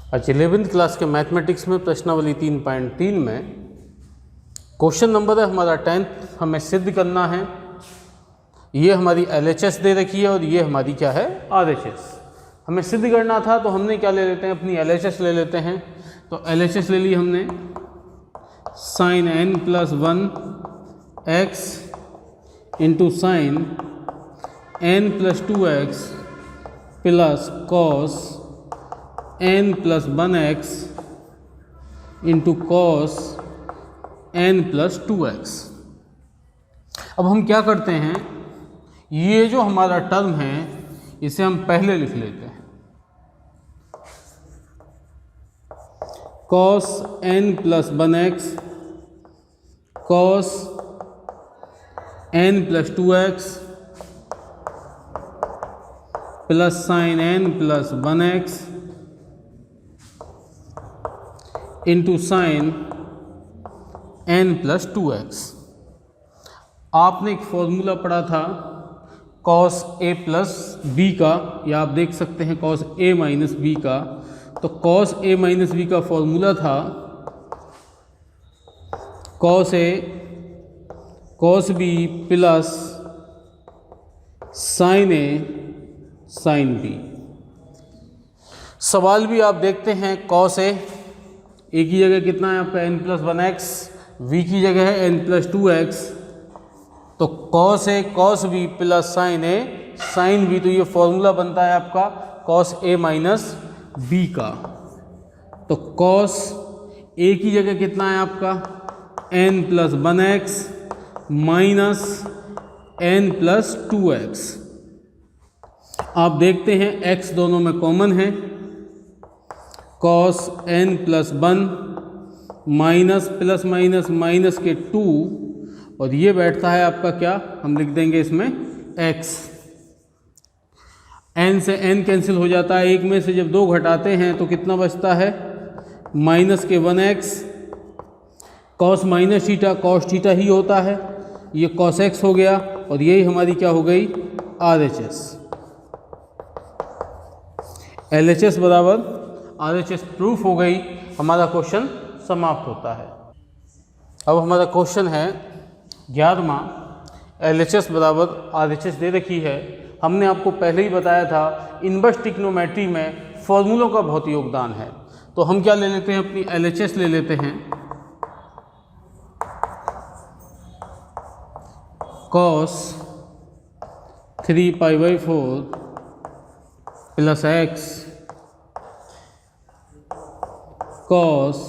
अच्छा, 11वीं क्लास के मैथमेटिक्स में प्रश्नावली 3.3 में क्वेश्चन नंबर है हमारा 10th। हमें सिद्ध करना है, ये हमारी LHS दे रखी है और ये हमारी क्या है, RHS। हमें सिद्ध करना था तो हमने क्या ले लेते हैं, अपनी LHS ले लेते हैं। तो LHS ले ली हमने, sin n + 1 x into sign n + 2x plus cos n + 1x into cos n + 2x। अब हम क्या करते हैं, ये जो हमारा टर्म है इसे हम पहले लिख लेते हैं, cos n + 1x cos n + 2x plus sin n + 1x into sine n + 2x। आपने एक फॉर्मूला पढ़ा था cos a + b का, या आप देख सकते हैं cos a - b का। तो cos a - b का फॉर्मूला था cos a cos b plus sin a sin b। सवाल भी आप देखते हैं, cos a की जगह कितना है आपका n + 1x, v की जगह है n + 2x। तो cos a cos b plus sin a sin b, तो ये फॉर्मूला बनता है आपका cos a - b का। तो cos a की जगह कितना है आपका n + 1x minus n + 2x। आप देखते हैं x दोनों में कॉमन है, cos n + 1 minus plus minus minus के 2, और ये बैठता है आपका क्या, हम लिख देंगे इसमें x। n से n कैंसिल हो जाता है, एक में से जब 2 घटाते हैं तो कितना बचता है, माइनस के 1x। cos - theta cos theta ही होता है, ये cos x हो गया, और यही हमारी क्या हो गई, RHS। LHS बराबर RHS प्रूफ हो गई, हमारा क्वेश्चन समाप्त होता है। अब हमारा क्वेश्चन है 11वां, LHS बराबर RHS दे रखी है। हमने आपको पहले ही बताया था इनवर्स ट्रिग्नोमेट्री में फॉर्मूलों का बहुत योगदान है। तो हम क्या ले लेते हैं, अपनी LHS ले लेते हैं, cos 3π/4 plus x cos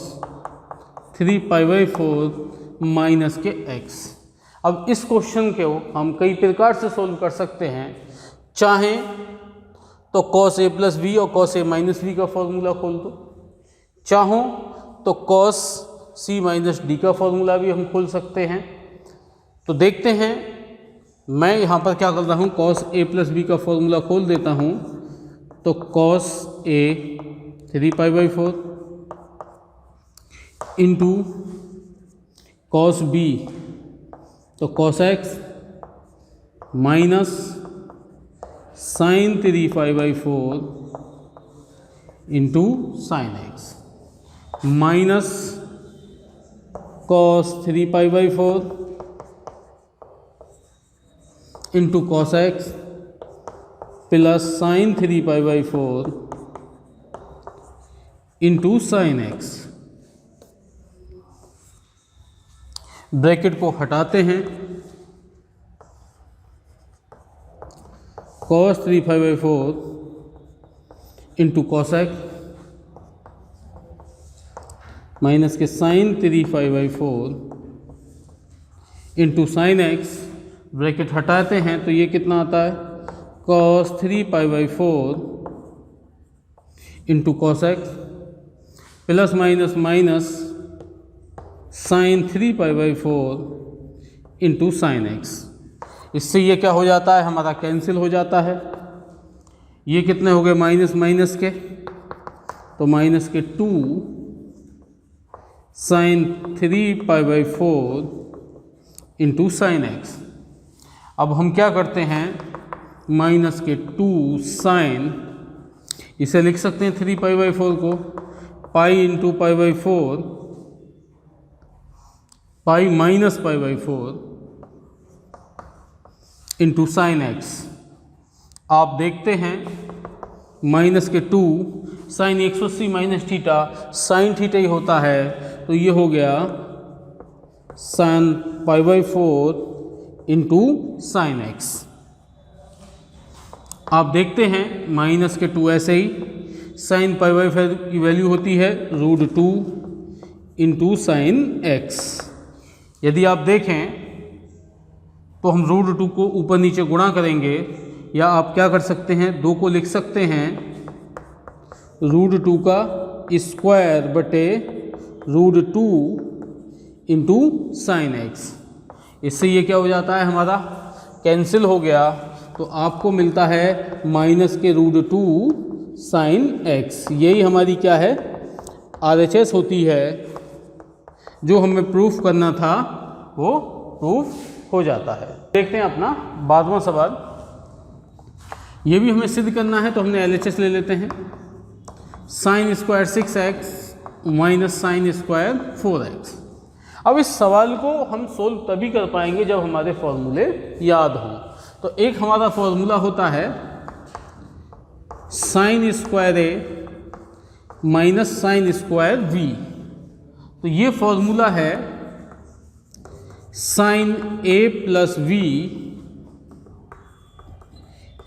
3π/4 minus के x। अब इस क्वेश्चन को हम कई प्रकार से सोल्व कर सकते हैं। चाहें तो cos a + b और cos a - b का फॉर्मूला खोल दो, चाहो तो cos c - d का फॉर्मूला भी हम खोल सकते हैं। तो देखते हैं, मैं यहाँ पर क्या कर रहा हूँ, cos a + b का फॉर्मूला खोल देता हूँ। तो cos a 3π/4 into cos b तो cos x minus sin 3π/4 into sin x minus cos 3π/4 into cos x plus sin 3π/4 into sin x। Bracket को हटाते हैं, cos 3π/4 into cos x minus के sin 3π/4 into sin x। Bracket हटाते हैं तो ये कितना आता है, cos 3π/4 into cos x plus minus minus sin 3π/4 into sin x। इससे ये क्या हो जाता है, हमारा कैंसिल हो जाता है। ये कितने हो गए, माइनस माइनस के, तो माइनस के 2 sin 3π/4 इंटू sin x। अब हम क्या करते हैं, माइनस के 2 sin इसे लिख सकते हैं 3π/4 को pi into π/4 pi minus π/4 into sine x. आप देखते हैं माइनस के 2 sine 180 minus theta sine theta ही होता है, तो ये हो गया साइन π/4 इंटू साइन एक्स। आप देखते हैं माइनस के 2 ऐसे ही साइन π/4 की वैल्यू होती है √2 इंटू साइन एक्स। यदि आप देखें तो हम √2 को ऊपर नीचे गुणा करेंगे, या आप क्या कर सकते हैं 2 को लिख सकते हैं √2 का स्क्वायर बटे √2 इंटू साइन एक्स। इससे ये क्या हो जाता है, हमारा कैंसिल हो गया, तो आपको मिलता है माइनस के √2 साइन एक्स। यही हमारी क्या है RHS होती है, जो हमें प्रूफ करना था वो प्रूफ हो जाता है। देखते हैं अपना 12वां सवाल। ये भी हमें सिद्ध करना है, तो हमने LHS ले लेते हैं। Sine square 6x minus sine square 4x। अब इस सवाल को हम सोल्व तभी कर पाएंगे जब हमारे फॉर्मूले याद हों। तो एक हमारा फॉर्मूला होता है sine square a minus sine square v। तो ये फॉर्मूला है sine a plus v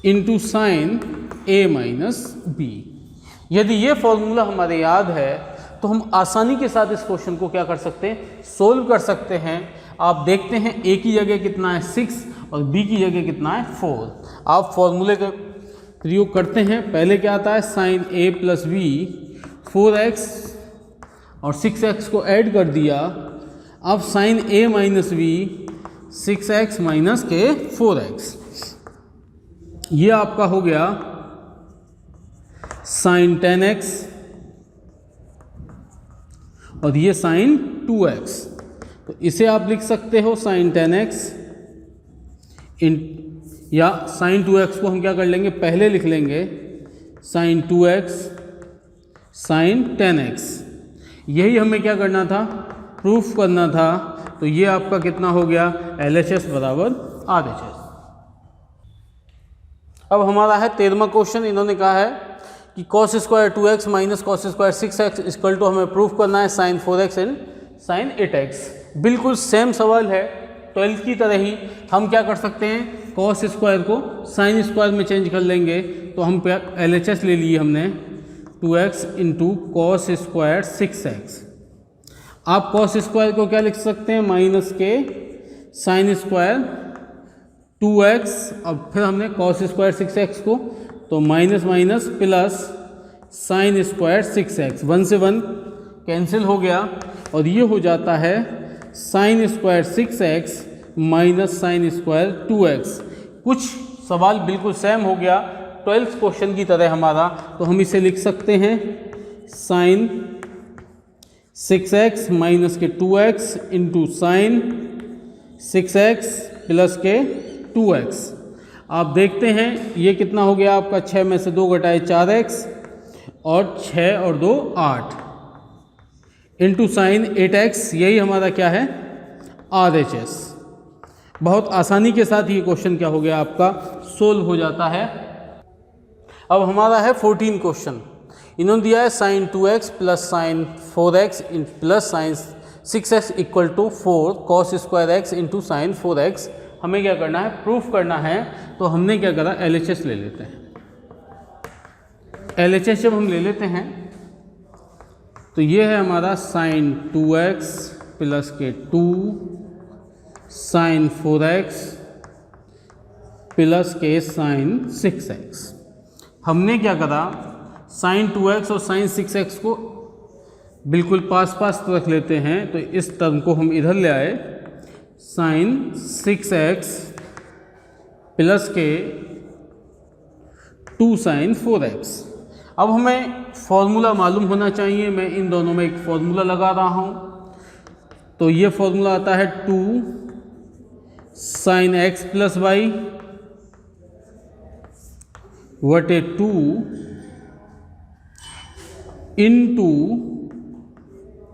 into sine a minus b। यदि ये फॉर्मूला हमारे याद है तो हम आसानी के साथ इस क्वेश्चन को क्या कर सकते हैं, सोल्व कर सकते हैं। आप देखते हैं a की जगह कितना है 6 और b की जगह कितना है 4। आप फॉर्मूले का प्रयोग करते हैं। पहले क्या आता है sine a plus v 4x और 6x को ऐड कर दिया। अब sine a minus v 6x minus के 4x। ये आपका हो गया साइन 10x और ये साइन 2x। तो इसे आप लिख सकते हो साइन 10x या साइन 2x को हम क्या कर लेंगे, पहले लिख लेंगे साइन 2x साइन 10x। यही हमें क्या करना था, प्रूफ करना था। तो ये आपका कितना हो गया LHS बराबर RHS। अब हमारा है 13वां क्वेश्चन। इन्होंने कहा है कि cos square 2x minus cos square 6x equal to हमें प्रूफ करना है sign 4x and sign 8x। बिल्कुल सेम सवाल है, 12th की तरह ही। हम क्या कर सकते हैं, कॉस स्क्वायर को साइन स्क्वायर में चेंज कर लेंगे। तो हम LHS ले लिए हमने 2x into cos square 6x। आप कॉस स्क्वायर को क्या लिख सकते हैं, माइनस के साइन स्क्वायर 2x। अब फिर हमने कॉस स्क्वायर 6x को, तो minus minus plus sine square 6x। 1 से 1 कैंसिल हो गया और ये हो जाता है sine square 6x minus sine square 2x। कुछ सवाल बिल्कुल सेम हो गया 12th क्वेश्चन की तरह हमारा। तो हम इसे लिख सकते हैं साइन 6x माइनस के 2x into sine 6x plus के 2x। आप देखते हैं ये कितना हो गया आपका, 6 में से 2 घटाए 4x और 6 और 2 8 इंटू साइन 8x। यही हमारा क्या है RHS। बहुत आसानी के साथ ये क्वेश्चन क्या हो गया आपका, सोल्व हो जाता है। अब हमारा है 14 क्वेश्चन। इन्होंने दिया है sine 2x plus sine 4x plus sine 6x equal to 4 cos square x into sine 4x। हमें क्या करना है, प्रूफ करना है। तो हमने क्या करा, LHS ले लेते हैं। LHS जब हम ले लेते हैं तो ये है हमारा साइन 2x प्लस के 2 साइन 4x प्लस के साइन 6x। हमने क्या करा, साइन 2x और साइन 6x को बिल्कुल पास पास रख लेते हैं। तो इस टर्म को हम इधर ले आए, साइन 6x प्लस के 2 साइन 4x। अब हमें फॉर्मूला मालूम होना चाहिए। मैं इन दोनों में एक फॉर्मूला लगा रहा हूँ। तो ये फॉर्मूला आता है 2 साइन x प्लस वाई बटे 2 into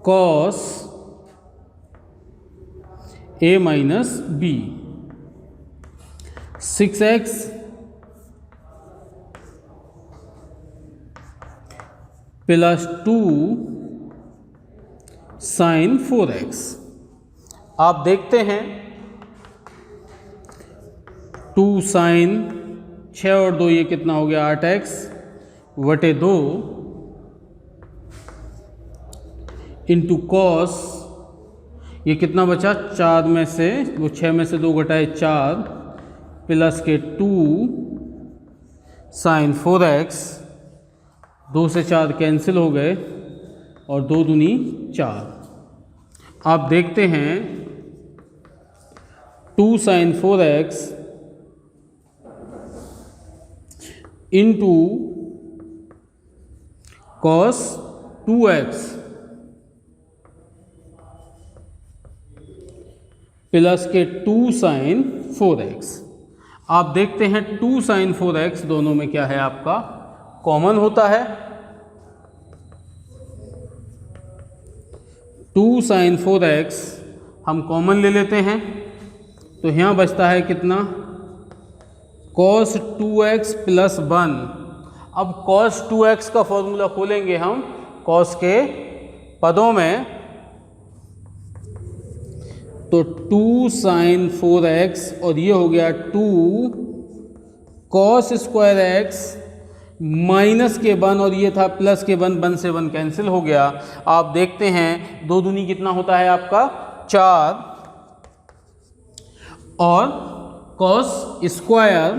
cos A minus B, 6x plus 2 sine 4x। आप देखते हैं 2 साइन 6 और 2 ये कितना हो गया 8x बटे 2 इंटू कॉस ये कितना बचा 4 में से वो 6 में से 2 घटाए 4 प्लस के 2 साइन 4x, 2 से 4 कैंसिल हो गए और 2 दूनी 4। आप देखते हैं 2 sine 4x into cos 2x plus के 2 साइन 4x। आप देखते हैं 2 साइन 4x दोनों में क्या है आपका कॉमन होता है। 2 साइन 4x हम कॉमन ले लेते हैं तो यहाँ बचता है कितना cos 2x प्लस 1। अब cos 2x का फॉर्मूला खोलेंगे हम cos के पदों में तो 2 साइन 4x और ये हो गया 2 cos स्क्वायर x माइनस के 1 और ये था प्लस के 1, 1 से 1 कैंसिल हो गया। आप देखते हैं 2 दूनी कितना होता है आपका 4 और cos square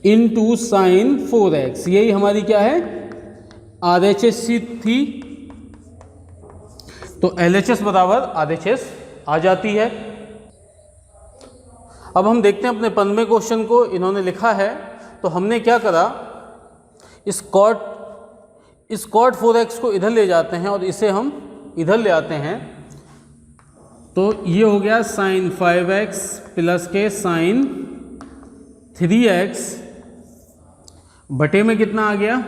into sine 4x, यही हमारी क्या है RHS थी तो LHS बराबर RHS आ जाती है। अब हम देखते हैं अपने 15वें क्वेश्चन को। इन्होंने लिखा है तो हमने क्या करा इस cot 4x को इधर ले जाते हैं और इसे हम इधर ले आते हैं तो ये हो गया साइन 5x प्लस के साइन 3x बटे में कितना आ गया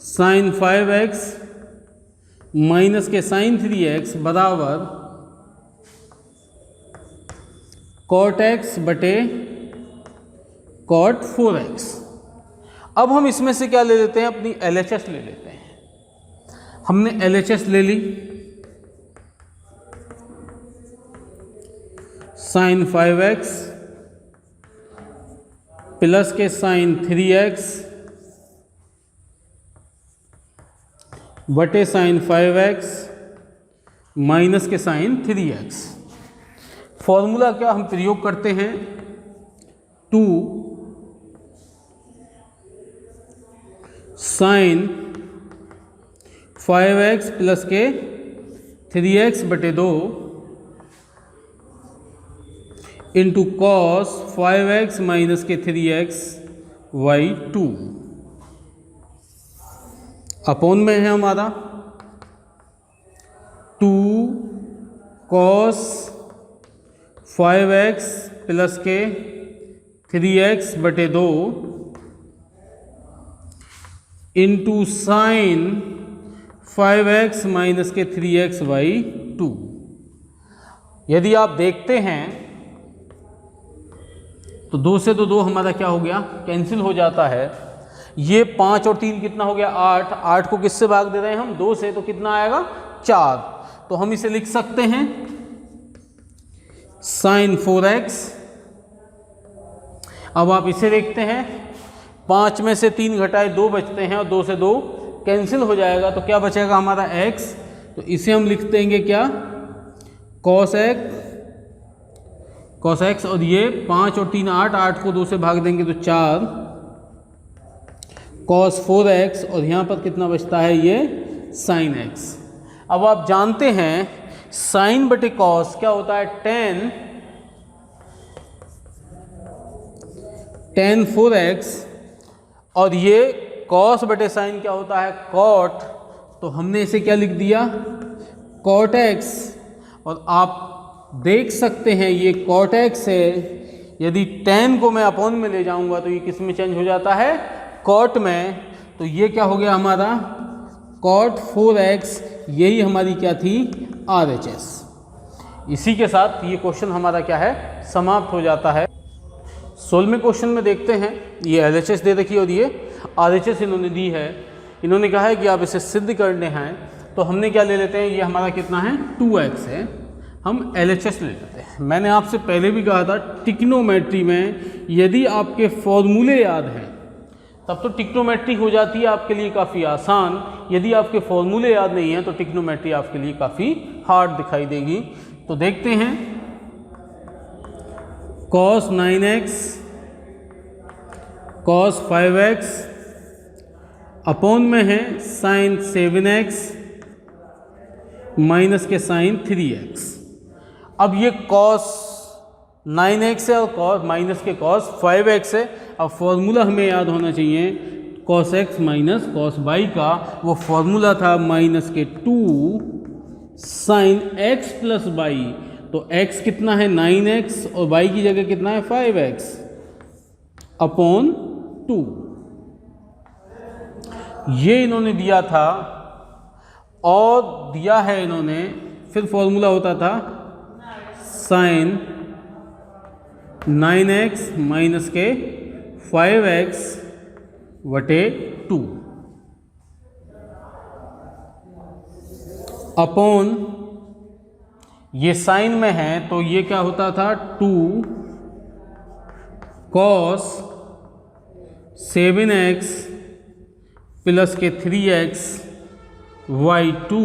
साइन 5x माइनस के साइन 3x बराबर cot x बटे cot 4x। अब हम इसमें से क्या ले लेते हैं अपनी LHS ले लेते हैं। हमने LHS ले ली साइन 5x प्लस के साइन 3x बटे साइन 5x माइनस के साइन 3x। फॉर्मूला क्या हम प्रयोग करते हैं 2 साइन 5x प्लस के 3x बटे 2 इंटू कॉस 5x माइनस के 3x बाई 2 अपोन में है हमारा 2 cos 5x प्लस के 3x बटे 2 इंटू साइन 5x माइनस के 3x बाई 2। यदि आप देखते हैं तो 2 से तो 2 हमारा क्या हो गया कैंसिल हो जाता है। ये 5 और 3 कितना हो गया 8, 8 को किससे भाग दे रहे हैं हम 2 से तो कितना आएगा 4। तो हम इसे लिख सकते हैं साइन 4x। अब आप इसे देखते हैं 5 में से 3 घटाए 2 बचते हैं और 2 से 2 कैंसिल हो जाएगा तो क्या बचेगा हमारा x। तो इसे हम लिख देंगे क्या cos x और ये 5 और 3 8, 8 को 2 से भाग देंगे तो 4 cos 4x और यहाँ पर कितना बचता है ये sin x। अब आप जानते हैं sin बटे cos क्या होता है tan 4x और ये cos बटे sin क्या होता है cot। तो हमने इसे क्या लिख दिया cot x और आप देख सकते हैं ये cot x है। यदि tan को मैं अपॉन में ले जाऊंगा तो ये किस में चेंज हो जाता है कॉट में, तो ये क्या हो गया हमारा cot 4x, यही हमारी क्या थी RHS। इसी के साथ ये क्वेश्चन हमारा क्या है समाप्त हो जाता है। 16वें क्वेश्चन में देखते हैं, ये LHS दे रखी है और ये RHS इन्होंने दी है। इन्होंने कहा है कि आप इसे सिद्ध करने हैं, तो हमने क्या ले लेते हैं, ये हमारा कितना है 2x है, हम LHS ले लेते हैं। मैंने आपसे पहले भी कहा था ट्रिग्नोमेट्री में यदि आपके फॉर्मूले याद हैं तब तो ट्रिग्नोमेट्री हो जाती है आपके लिए काफ़ी आसान। यदि आपके फॉर्मूले याद नहीं हैं तो ट्रिग्नोमेट्री आपके लिए काफ़ी हार्ड दिखाई देगी। तो देखते हैं, cos 9x cos 5x upon में है sin 7x माइनस के sin 3x। अब ये cos 9x है और cos माइनस के cos 5x है। अब फॉर्मूला हमें याद होना चाहिए cos x minus cos y का, वो फॉर्मूला था माइनस के 2 sin x प्लस y। तो x कितना है 9x और y की जगह कितना है 5x अपॉन 2, ये इन्होंने दिया था। और दिया है इन्होंने, फिर फॉर्मूला होता था sin 9x माइनस के 5x बटे 2 अपॉन, ये साइन में है तो ये क्या होता था 2 cos 7x प्लस के 3x y2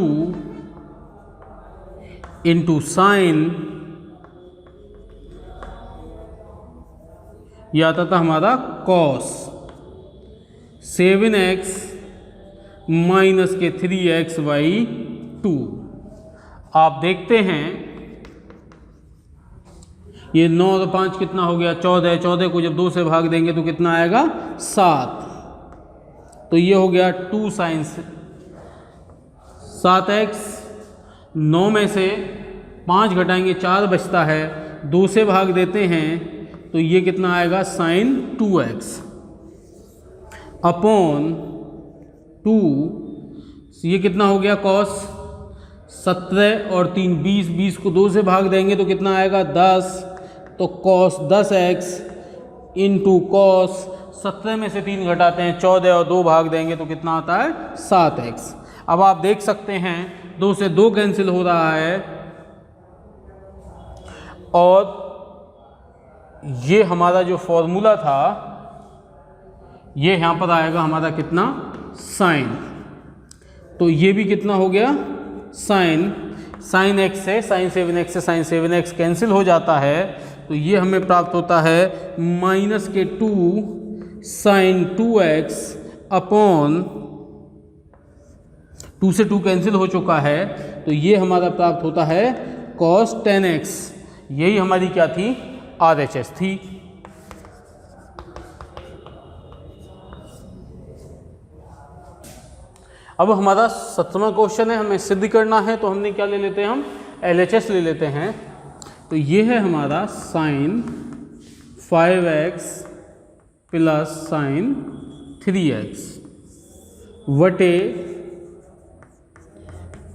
इंटू साइन, ये आता था हमारा cos 7x माइनस के 3x y2। आप देखते हैं ये 9 और 5 कितना हो गया 14, 14 को जब 2 से भाग देंगे तो कितना आएगा 7। तो ये हो गया 2 sin 7x, 9 में से 5 घटाएंगे 4 बचता है, 2 से भाग देते हैं तो ये कितना आएगा sin 2x अपॉन 2, ये कितना हो गया cos 17 और 3 20, 20 को 2 से भाग देंगे तो कितना आएगा 10, तो cos 10x इंटू cos 17 में से 3 घटाते हैं 14 और 2 भाग देंगे तो कितना आता है 7x। अब आप देख सकते हैं 2 से 2 कैंसिल हो रहा है और ये हमारा जो फॉर्मूला था ये यहाँ पर आएगा हमारा कितना साइन, तो ये भी कितना हो गया साइन x से साइन 7x से साइन 7x कैंसिल हो जाता है, तो ये हमें प्राप्त होता है माइनस के 2 साइन 2x अपॉन 2 से 2 कैंसिल हो चुका है, तो ये हमारा प्राप्त होता है cos 10x। यही हमारी क्या थी RHS थी। अब हमारा 17वां क्वेश्चन है, हमें सिद्ध करना है, तो हमने क्या ले लेते हैं, हम LHS ले लेते हैं। तो ये है हमारा sign 5x plus sign 3x वटे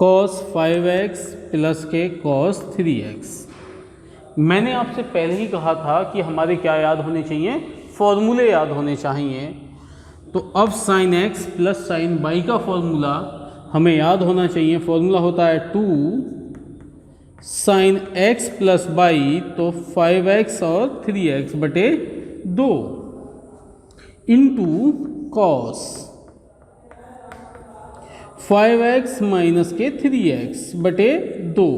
cos 5x प्लस के cos 3x। मैंने आपसे पहले ही कहा था कि हमारे क्या याद होने चाहिए, फॉर्मूले याद होने चाहिए। तो अब sin x plus sin y का फॉर्मूला हमें याद होना चाहिए। फॉर्मूला होता है 2 sin x प्लस y, तो 5x और 3x बटे 2 इंटू cos 5x माइनस के 3x बटे 2।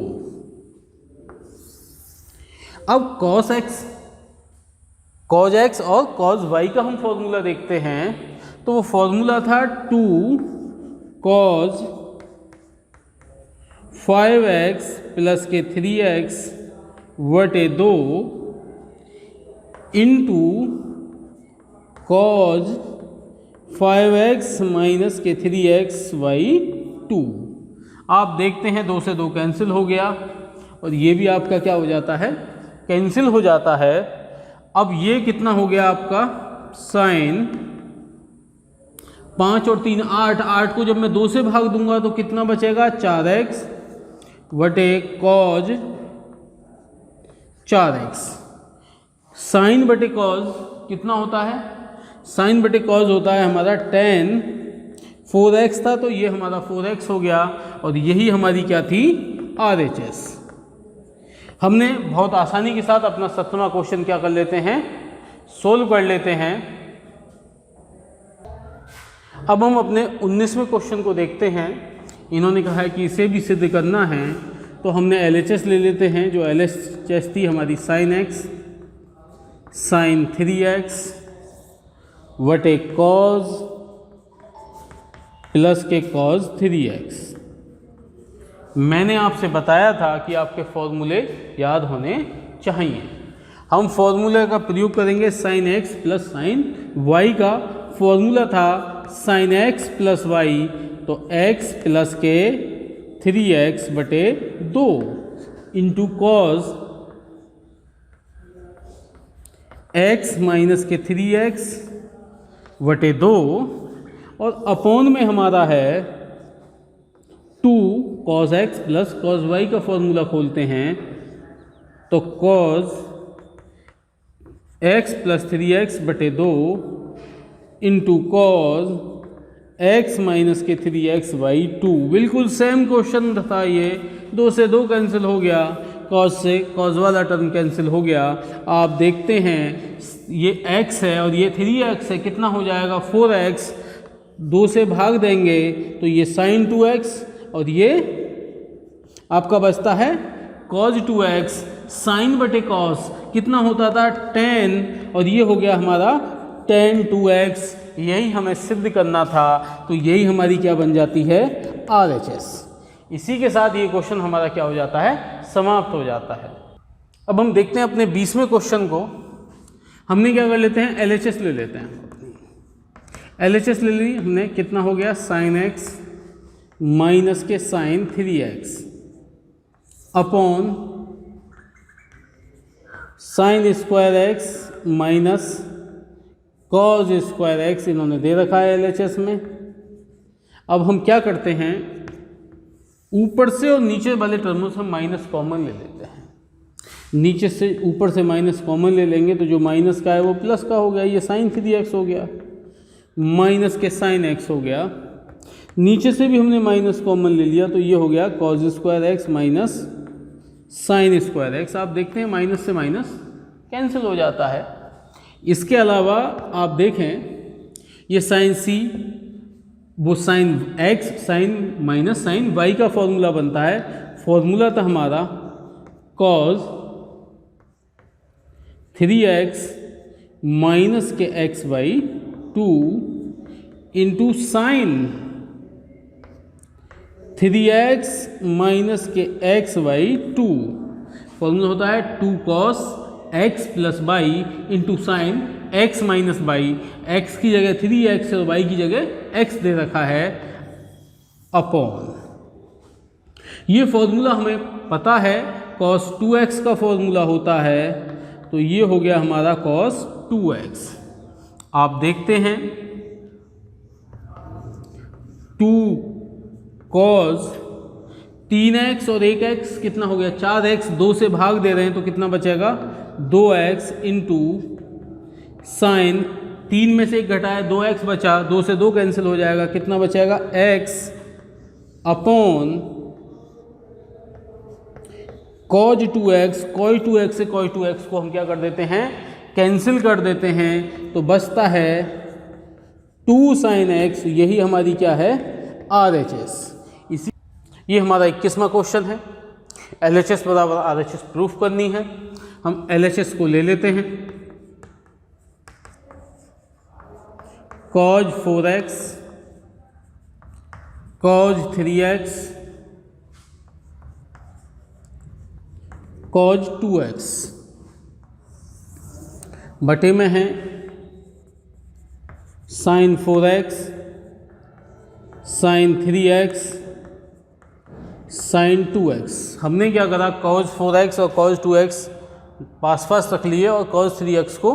अब cos x और cos y का हम फॉर्मूला देखते हैं, तो वो फॉर्मूला था 2 cos 5x प्लस के 3x बटे 2 इंटू cos 5x माइनस के 3x by 2। आप देखते हैं 2 से 2 कैंसिल हो गया और ये भी आपका क्या हो जाता है, कैंसिल हो जाता है। अब ये कितना हो गया आपका साइन 5 और 3 8, 8 को जब मैं 2 से भाग दूंगा तो कितना बचेगा 4x बटे कॉज 4x। साइन बटे कॉज कितना होता है, साइन बटे कॉज होता है हमारा tan 4x था तो ये हमारा 4x हो गया और यही हमारी क्या थी RHS। हमने बहुत आसानी के साथ अपना 17वां क्वेश्चन क्या कर लेते हैं, सोल्व कर लेते हैं। अब हम अपने 19वें क्वेश्चन को देखते हैं। इन्होंने कहा है कि इसे भी सिद्ध करना है तो हमने LHS ले लेते हैं, जो LHS थी हमारी sin x sin 3x वटे कॉज प्लस के कॉज 3x। मैंने आपसे बताया था कि आपके फॉर्मूले याद होने चाहिए। हम फॉर्मूले का प्रयोग करेंगे sin x plus sin y का। फॉर्मूला था sin x प्लस y, तो x प्लस के 3x बटे 2 इंटू कॉज x माइनस के 3x बटे 2 और अपॉन में हमारा है 2 cos x plus cos y का फॉर्मूला खोलते हैं तो cos x प्लस 3x बटे 2 इंटू कॉज x माइनस के 3x बाई 2। बिल्कुल सेम क्वेश्चन था ये, 2 से 2 कैंसिल हो गया, कॉज से कॉज वाला टर्म कैंसिल हो गया। आप देखते हैं ये x है और ये 3x है, कितना हो जाएगा 4x, 2 से भाग देंगे तो ये sin 2x और ये आपका बचता है cos 2x। साइन बटे कॉस कितना होता था tan और ये हो गया हमारा tan 2x। यही हमें सिद्ध करना था तो यही हमारी क्या बन जाती है RHS। इसी के साथ ये क्वेश्चन हमारा क्या हो जाता है, समाप्त हो जाता है। अब हम देखते हैं अपने 20वें क्वेश्चन को। हमने क्या कर लेते हैं, LHS ले लेते हैं। LHS ले ली हमने, कितना हो गया sin x माइनस के sin 3x upon sin square x minus cos square x इन्होंने दे रखा है LHS में। अब हम क्या करते हैं, ऊपर से और नीचे वाले टर्मों से हम माइनस कॉमन ले लेते हैं। नीचे से ऊपर से माइनस कॉमन ले लेंगे तो जो माइनस का है वो प्लस का हो गया, ये sin 3x हो गया माइनस के sin x हो गया। नीचे से भी हमने माइनस कॉमन ले लिया तो ये हो गया cos square x minus sin square x। आप देखते हैं माइनस से माइनस कैंसिल हो जाता है। इसके अलावा आप देखें ये sin c वो sin x sin minus sin y का फॉर्मूला बनता है। फॉर्मूला था हमारा cos 3x माइनस के x by 2 into sine 3x minus के x बाई 2। फॉर्मूला होता है 2 cos x plus by into sine x minus by. x की जगह 3x और y की जगह x दे रखा है अपॉन। ये फॉर्मूला हमें पता है cos 2x का फॉर्मूला होता है तो ये हो गया हमारा cos 2x। आप देखते हैं 2 cos 3x और 1x कितना हो गया 4x, 2 से भाग दे रहे हैं तो कितना बचेगा 2x इंटू साइन 3 में से 1 घटाया 2x बचा, 2 से 2 कैंसिल हो जाएगा, कितना बचेगा x upon cos 2x। cos 2x से cos 2x को हम क्या कर देते हैं, कैंसिल कर देते हैं तो बचता है 2 sin x। यही हमारी क्या है RHS। इसी ये हमारा 21वां क्वेश्चन है। LHS बराबर RHS प्रूफ करनी है। हम LHS को ले लेते हैं, cos 4x cos 3x cos 2x बटे में है sin 4x sin 3x sin 2x। हमने क्या करा, cos 4x और cos 2x पास पास रख लिए और cos 3x को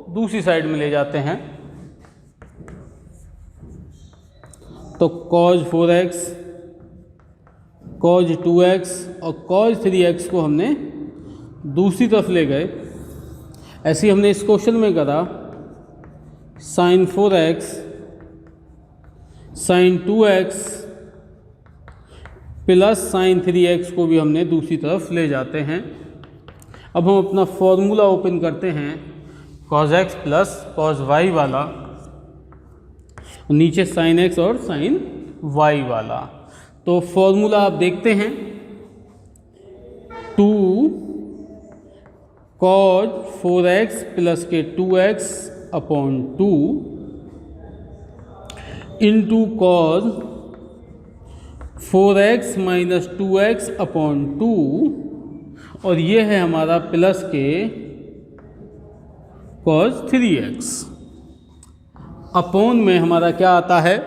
दूसरी साइड में ले जाते हैं। तो cos 4x, cos 2x और cos 3x को हमने दूसरी तरफ ले गए। ऐसे ही हमने इस क्वेश्चन में करा sin 4x, sin 2x plus sin 3x को भी हमने दूसरी तरफ ले जाते हैं। अब हम अपना फॉर्मूला ओपन करते हैं cos x plus cos y वाला, नीचे sin x और sin y वाला। तो फॉर्मूला आप देखते हैं 2 cos 4x प्लस के 2x upon 2 into cos 4x minus 2x upon 2, और ये है हमारा प्लस के cos 3x अपॉन में हमारा क्या आता है,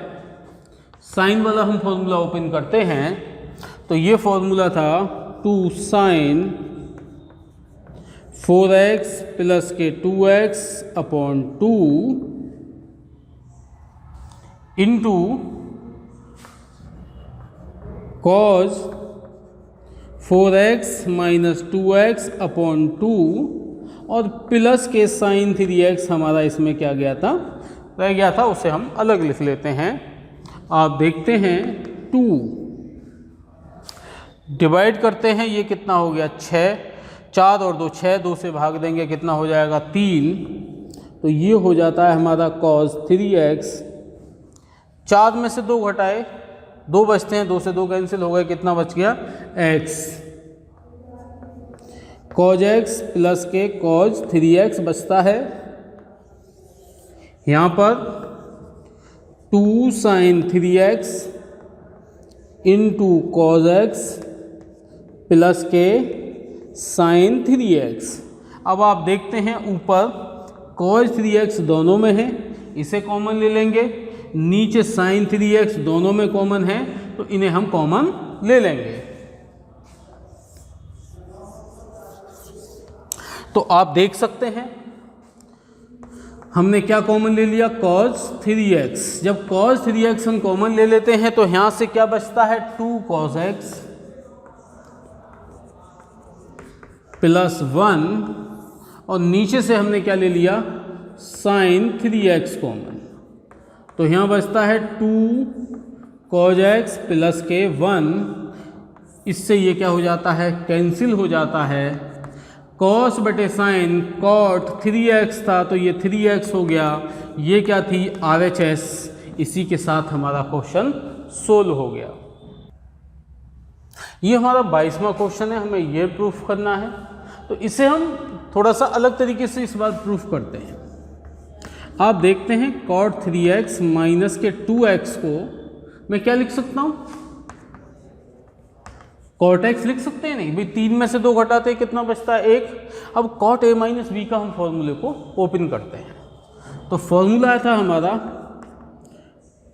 साइन वाला हम फॉर्मूला ओपन करते हैं तो ये फॉर्मूला था 2 sin 4x प्लस के 2x upon 2 into cos 4x minus 2x upon 2 और प्लस के sin 3x हमारा इसमें क्या गया था, रह गया था, उसे हम अलग लिख लेते हैं। आप देखते हैं 2 डिवाइड करते हैं, ये कितना हो गया 6, 4 और 2 6, 2 से भाग देंगे कितना हो जाएगा 3, तो ये हो जाता है हमारा cos 3x। 4 में से 2 घटाए 2 बचते हैं, 2 से 2 कैंसिल हो गए, कितना बच गया x, cos x प्लस के cos 3x बचता है। यहाँ पर 2 sin 3x into cos x plus के sin 3x। अब आप देखते हैं ऊपर cos 3x दोनों में है, इसे कॉमन ले लेंगे, नीचे sin 3x दोनों में कॉमन है तो इन्हें हम कॉमन ले लेंगे। तो आप देख सकते हैं हमने क्या कॉमन ले लिया, cos 3x। जब cos 3x हम कॉमन ले लेते हैं तो यहां से क्या बचता है 2 cos x प्लस 1, और नीचे से हमने क्या ले लिया sin 3x कॉमन, तो यहाँ बचता है 2 cos x प्लस के 1, इससे ये क्या हो जाता है कैंसिल हो जाता है, cos बटे sin cot 3x था तो ये 3x हो गया, ये क्या थी RHS। इसी के साथ हमारा क्वेश्चन सोल्व हो गया। ये हमारा 22वां क्वेश्चन है, हमें ये प्रूफ करना है, तो इसे हम थोड़ा सा अलग तरीके से इस बार प्रूफ करते हैं। आप देखते हैं cot 3x माइनस के 2x को मैं क्या लिख सकता हूँ, cot x लिख सकते हैं, नहीं भाई 3 में से 2 घटाते हैं कितना बचता है 1। अब cot a माइनस b का हम फॉर्मूले को ओपन करते हैं। तो फॉर्मूला था हमारा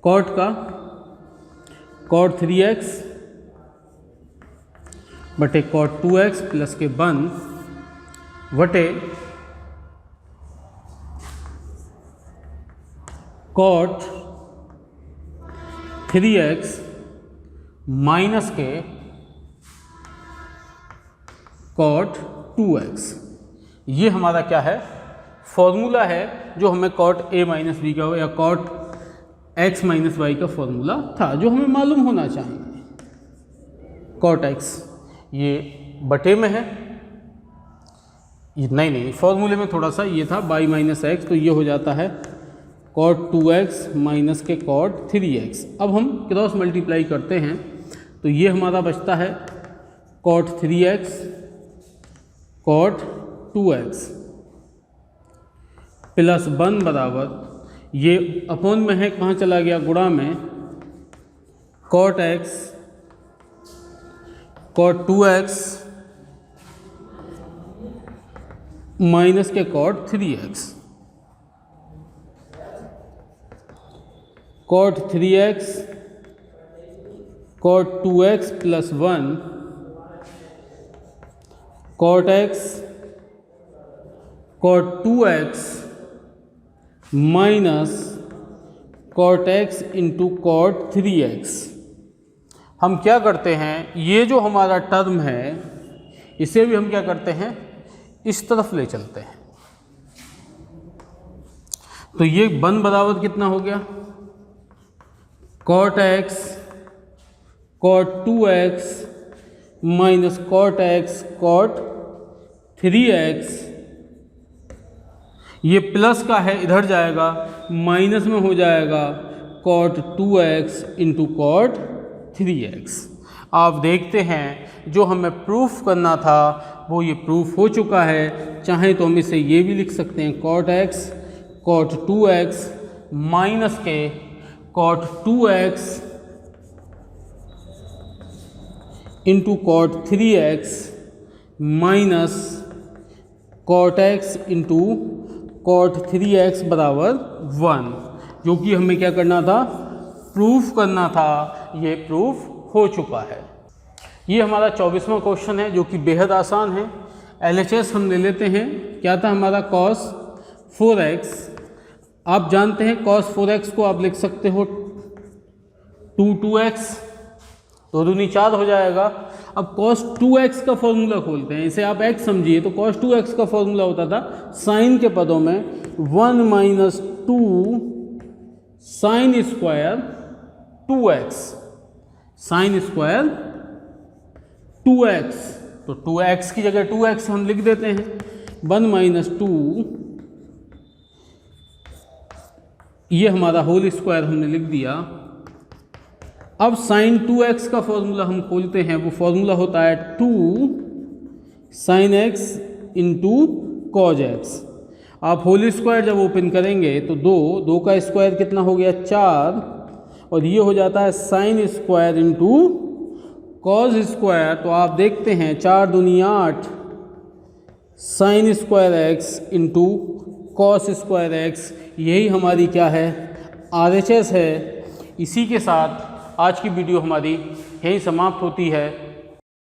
cot का cot 3x बटे cot 2x प्लस के 1 बटे cot 3x माइनस के cot 2x। ये हमारा क्या है फॉर्मूला है जो हमें cot a माइनस बी का या cot x माइनस वाई का फॉर्मूला था, जो हमें मालूम होना चाहिए। cot x ये बटे में है, ये नहीं फॉर्मूले में थोड़ा सा ये था y माइनस एक्स, तो ये हो जाता है cot 2x माइनस के cot 3x। अब हम क्रॉस मल्टीप्लाई करते हैं तो ये हमारा बचता है cot 3x cot 2x plus 1 बराबर, ये अपॉन में है कहाँ चला गया गुणा में, cot x cot 2x minus के cot 3x, cot 3x cot 2x plus 1 cot x cot 2x minus cot x into cot 3x। हम क्या करते हैं, ये जो हमारा टर्म है इसे भी हम क्या करते हैं, इस तरफ ले चलते हैं। तो ये 1 बराबर कितना हो गया, cot x cot 2x minus cot x cot 3x। ये प्लस का है, इधर जाएगा, माइनस में हो जाएगा cot 2x into cot 3x। आप देखते हैं जो हमें प्रूफ करना था वो ये प्रूफ हो चुका है। चाहे तो हम इसे ये भी लिख सकते हैं, cot x cot 2x minus के cot 2x into cot 3x minus cot x into cot 3x बराबर 1, जो कि हमें क्या करना था, प्रूफ करना था। ये प्रूफ हो चुका है। ये हमारा 24वां क्वेश्चन है जो कि बेहद आसान है। LHS हम ले लेते हैं, क्या था हमारा cos 4x। आप जानते हैं cos 4x को आप लिख सकते हो 2x, 2 दूनी 4 हो जाएगा। अब cos 2x का फॉर्मूला खोलते हैं, इसे आप x समझिए। तो cos 2x का फॉर्मूला होता था साइन के पदों में 1 minus 2 sine square 2x, sine square 2x। तो 2x की जगह 2x हम लिख देते हैं, 1 माइनस 2, ये हमारा होल स्क्वायर हमने लिख दिया। अब साइन 2x का फॉर्मूला हम खोलते हैं, वो फॉर्मूला होता है 2 sine x into cos x। आप होल स्क्वायर जब ओपन करेंगे तो 2 का स्क्वायर कितना हो गया, 4, और ये हो जाता है sine square into cos square. तो आप देखते हैं 4 दूनी 8 sine square x into cos square x, यही हमारी क्या है, RHS है। इसी के साथ आज की वीडियो हमारी यहीं समाप्त होती है।